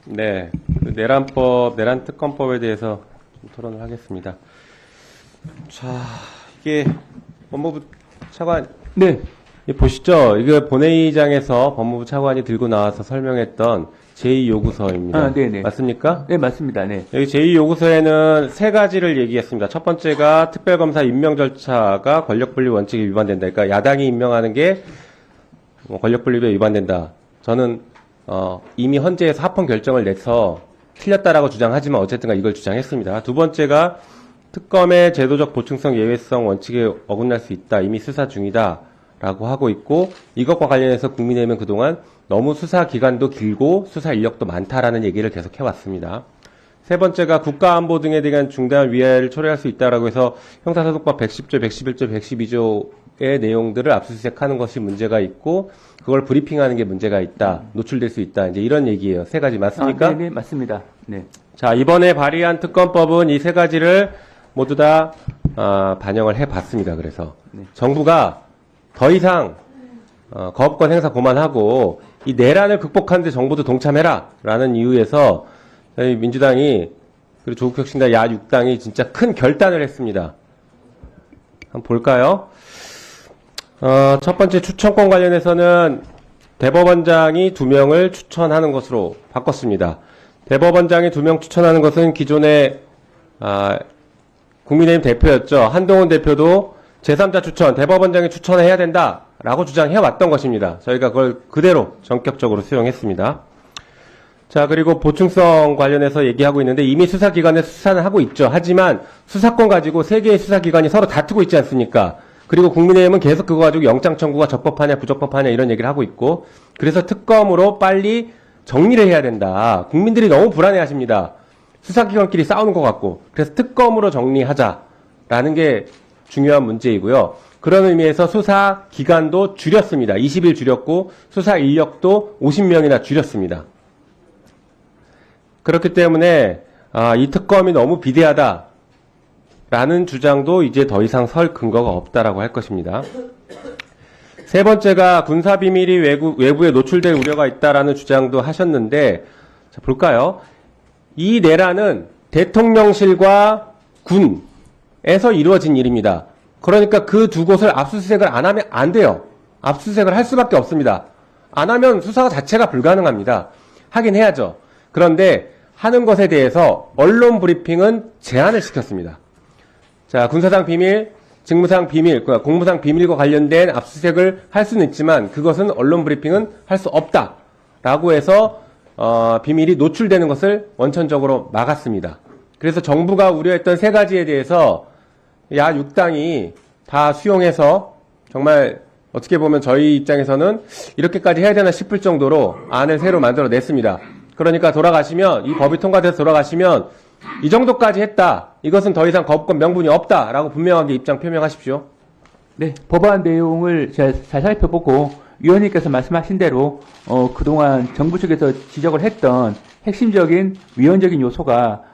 네, 그 내란 특검법에 대해서 좀 토론을 하겠습니다. 자, 이게 법무부 차관, 네. 보시죠. 이거 본회의장에서 법무부 차관이 들고 나와서 설명했던 제2요구서입니다. 아, 네네. 맞습니까? 네, 맞습니다. 네. 여기 제2요구서에는 세 가지를 얘기했습니다. 첫 번째가 특별검사 임명 절차가 권력분립 원칙에 위반된다. 그러니까 야당이 임명하는 게 권력분립에 위반된다. 저는 이미 헌재에서 합헌 결정을 내서 틀렸다라고 주장하지만 어쨌든 이걸 주장했습니다. 두 번째가 특검의 제도적 보충성 예외성 원칙에 어긋날 수 있다. 이미 수사 중이다. 라고 하고 있고, 이것과 관련해서 국민의힘은 그동안 너무 수사 기간도 길고 수사 인력도 많다라는 얘기를 계속 해왔습니다. 세 번째가 국가안보 등에 대한 중대한 위해를 초래할 수 있다라고 해서 형사소송법 110조, 111조, 112조의 내용들을 압수수색하는 것이 문제가 있고, 그걸 브리핑하는 게 문제가 있다. 노출될 수 있다. 이제 이런 얘기예요. 세 가지 맞습니까? 네, 맞습니다. 네. 자, 이번에 발의한 특검법은 이 세 가지를 모두 다 반영을 해봤습니다. 그래서 정부가 더 이상 거업권 행사 그만하고 이 내란을 극복하는데 정부도 동참해라 라는 이유에서 저희 민주당이 그리고 조국혁신당 야6당이 진짜 큰 결단을 했습니다. 한번 볼까요? 첫 번째 추천권 관련해서는 대법원장이 2명을 추천하는 것으로 바꿨습니다. 대법원장이 2명 추천하는 것은 기존에 국민의힘 대표였죠. 한동훈 대표도 제3자 추천, 대법원장이 추천해야 된다라고 주장해왔던 것입니다. 저희가 그걸 그대로 전격적으로 수용했습니다. 자, 그리고 보충성 관련해서 얘기하고 있는데 이미 수사기관에서 수사는 하고 있죠. 하지만 수사권 가지고 세 개의 수사기관이 서로 다투고 있지 않습니까? 그리고 국민의힘은 계속 그거 가지고 영장 청구가 적법하냐 부적법하냐 이런 얘기를 하고 있고, 그래서 특검으로 빨리 정리를 해야 된다. 국민들이 너무 불안해하십니다. 수사기관끼리 싸우는 것 같고. 그래서 특검으로 정리하자라는 게 중요한 문제이고요. 그런 의미에서 수사 기간도 줄였습니다. 20일 줄였고 수사 인력도 50명이나 줄였습니다. 그렇기 때문에 이 특검이 너무 비대하다라는 주장도 이제 더 이상 설 근거가 없다라고 할 것입니다. 세 번째가 군사비밀이 외부에 노출될 우려가 있다라는 주장도 하셨는데, 자, 볼까요? 이 내란은 대통령실과 군에서 이루어진 일입니다. 그러니까 그 두 곳을 압수수색을 안 하면 안 돼요. 압수수색을 할 수밖에 없습니다. 안 하면 수사 자체가 불가능합니다. 하긴 해야죠. 그런데 하는 것에 대해서 언론 브리핑은 제한을 시켰습니다. 자, 군사상 비밀, 직무상 비밀, 공무상 비밀과 관련된 압수수색을 할 수는 있지만 그것은 언론 브리핑은 할 수 없다라고 해서 비밀이 노출되는 것을 원천적으로 막았습니다. 그래서 정부가 우려했던 세 가지에 대해서 야6당이 다 수용해서 정말 어떻게 보면 저희 입장에서는 이렇게까지 해야 되나 싶을 정도로 안을 새로 만들어 냈습니다. 그러니까 돌아가시면, 이 법이 통과돼서 돌아가시면 이 정도까지 했다. 이것은 더 이상 거부권 명분이 없다라고 분명하게 입장 표명하십시오. 네, 법안 내용을 잘 살펴보고 위원님께서 말씀하신 대로 그동안 정부 측에서 지적을 했던 핵심적인 위헌적인 요소가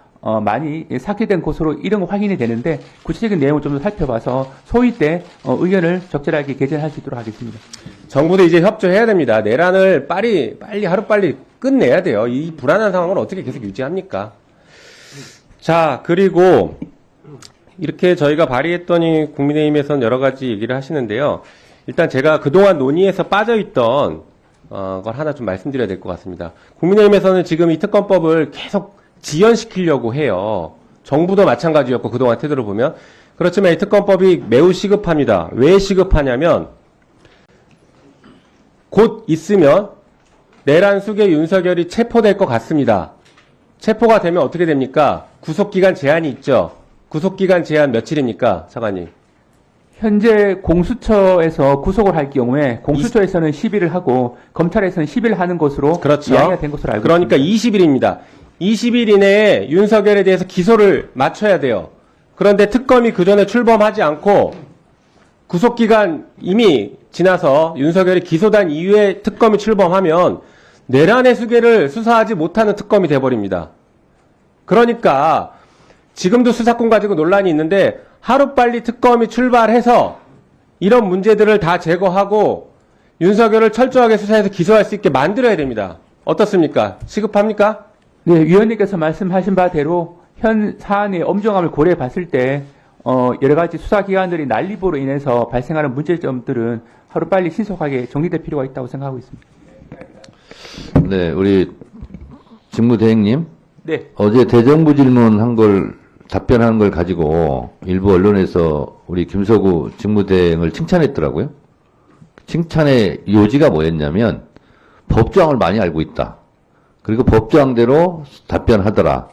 많이 삭제된 것으로 이런 거 확인이 되는데, 구체적인 내용을 좀 더 살펴봐서 소위 때 의견을 적절하게 개진할 수 있도록 하겠습니다. 정부도 이제 협조해야 됩니다. 내란을 빨리 하루빨리 끝내야 돼요. 이 불안한 상황을 어떻게 계속 유지합니까? 자, 그리고 이렇게 저희가 발의했더니 국민의힘에서는 여러 가지 얘기를 하시는데요. 일단 제가 그동안 논의에서 빠져있던 걸 하나 좀 말씀드려야 될 것 같습니다. 국민의힘에서는 지금 이 특검법을 계속 지연시키려고 해요. 정부도 마찬가지였고 그동안 태도를 보면. 그렇지만 이 특검법이 매우 시급합니다. 왜 시급하냐면 곧 있으면 내란 수괴 윤석열이 체포될 것 같습니다. 체포가 되면 어떻게 됩니까? 구속기간 제한이 있죠. 구속기간 제한 며칠입니까, 차관님? 현재 공수처에서 구속을 할 경우에 공수처에서는 10일을 하고 검찰에서는 10일 하는 것으로 그렇죠. 이야기가 된 것으로 알고 그러니까 있습니다. 20일입니다. 20일 이내에 윤석열에 대해서 기소를 맞춰야 돼요. 그런데 특검이 그 전에 출범하지 않고 구속기간 이미 지나서 윤석열이 기소된 이후에 특검이 출범하면 내란의 수괴를 수사하지 못하는 특검이 돼버립니다. 그러니까 지금도 수사권 가지고 논란이 있는데 하루빨리 특검이 출발해서 이런 문제들을 다 제거하고 윤석열을 철저하게 수사해서 기소할 수 있게 만들어야 됩니다. 어떻습니까? 시급합니까? 네, 위원님께서 말씀하신 바대로 현 사안의 엄중함을 고려해 봤을 때 여러 가지 수사기관들이 난립으로 인해서 발생하는 문제점들은 하루빨리 신속하게 정리될 필요가 있다고 생각하고 있습니다. 네, 우리 직무대행님. 네, 어제 대정부 질문한 걸, 답변한 걸 가지고 일부 언론에서 우리 김서구 직무대행을 칭찬했더라고요. 칭찬의 요지가 뭐였냐면 법조항을 많이 알고 있다. 그리고 법조항대로 답변하더라.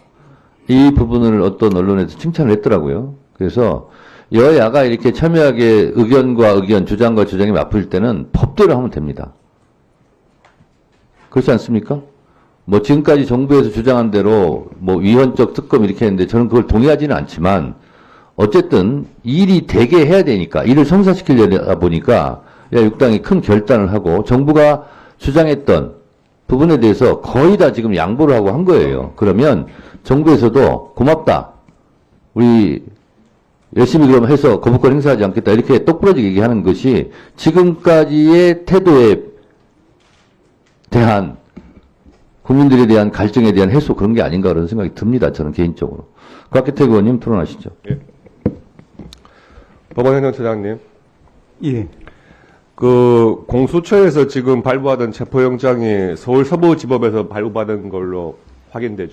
이 부분을 어떤 언론에서 칭찬을 했더라고요. 그래서 여야가 이렇게 첨예하게 의견과 의견, 주장과 주장이 맞붙을 때는 법대로 하면 됩니다. 그렇지 않습니까? 뭐 지금까지 정부에서 주장한 대로 뭐 위헌적 특검 이렇게 했는데 저는 그걸 동의하지는 않지만 어쨌든 일이 되게 해야 되니까 일을 성사시키려다 보니까 야육당이 큰 결단을 하고 정부가 주장했던 부분에 대해서 거의 다 지금 양보를 하고 한 거예요. 그러면 정부에서도 고맙다. 우리 열심히 그럼 해서 거부권 행사하지 않겠다. 이렇게 똑부러지게 얘기하는 것이 지금까지의 태도에 대한 국민들에 대한 갈증에 대한 해소 그런 게 아닌가 그런 생각이 듭니다. 저는 개인적으로. 곽기택 의원님 토론하시죠. 법원행정처장님. 예. 그 공수처에서 지금 발부하던 체포영장이 서울 서부지법에서 발부받은 걸로 확인되죠.